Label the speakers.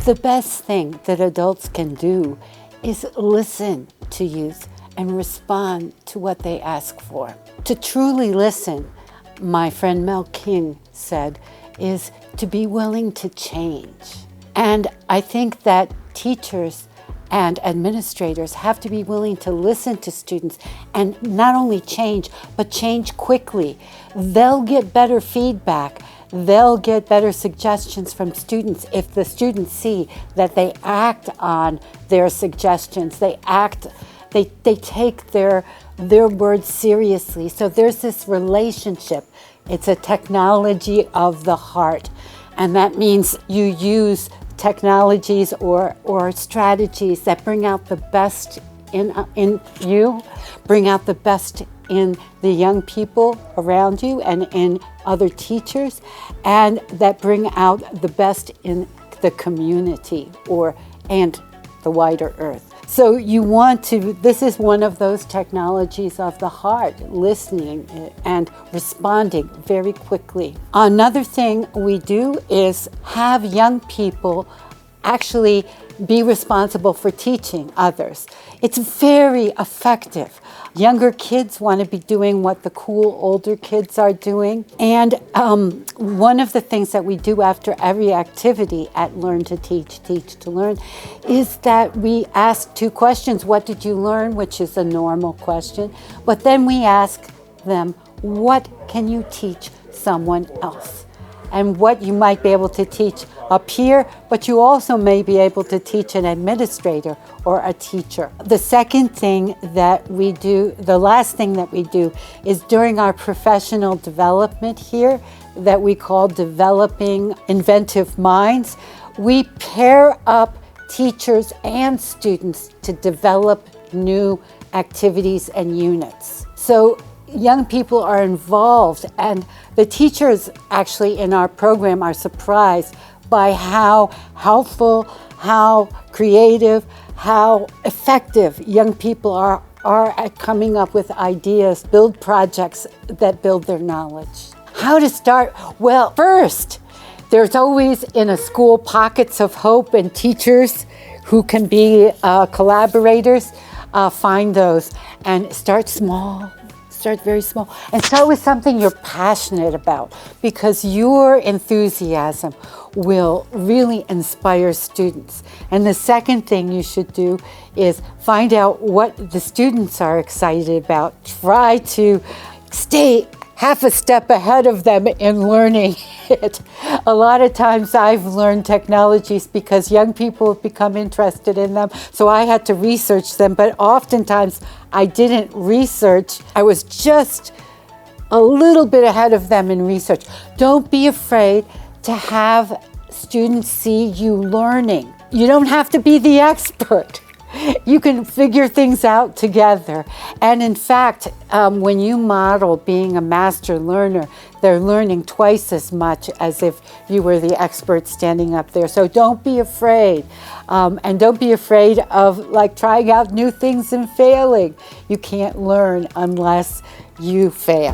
Speaker 1: The best thing that adults can do is listen to youth and respond to what they ask for. To truly listen, my friend Mel King said, is to be willing to change. And I think that teachers and administrators have to be willing to listen to students and not only change, but change quickly. They'll get better feedback. They'll get better suggestions from students if the students see that they act on their suggestions. They take their words seriously. So there's this relationship. It's a technology of the heart. And that means you use technologies or strategies that bring out the best in you, bring out the best in the young people around you and in other teachers, and that bring out the best in the community and the wider earth. So this is one of those technologies of the heart, listening and responding very quickly. Another thing we do is have young people actually be responsible for teaching others. It's very effective. Younger kids want to be doing what the cool older kids are doing. And one of the things that we do after every activity at Learn to Teach, Teach to Learn, is that we ask 2 questions. What did you learn? Which is a normal question. But then we ask them, what can you teach someone else? And what you might be able to teach a peer, but you also may be able to teach an administrator or a teacher. The second thing that we do, the last thing that we do, is during our professional development here that we call Developing Inventive Minds, we pair up teachers and students to develop new activities and units. So young people are involved, and the teachers actually in our program are surprised by how helpful, how creative, how effective young people are at coming up with ideas, build projects that build their knowledge. How to start? Well, first, there's always in a school pockets of hope, and teachers who can be collaborators, find those and start small. Start very small and start with something you're passionate about, because your enthusiasm will really inspire students. And the second thing you should do is find out what the students are excited about. Try to stay half a step ahead of them in learning it. A lot of times I've learned technologies because young people have become interested in them, so I had to research them, but oftentimes I didn't research. I was just a little bit ahead of them in research. Don't be afraid to have students see you learning. You don't have to be the expert. You can figure things out together. And in fact, when you model being a master learner, they're learning twice as much as if you were the expert standing up there. So don't be afraid. And don't be afraid of trying out new things and failing. You can't learn unless you fail.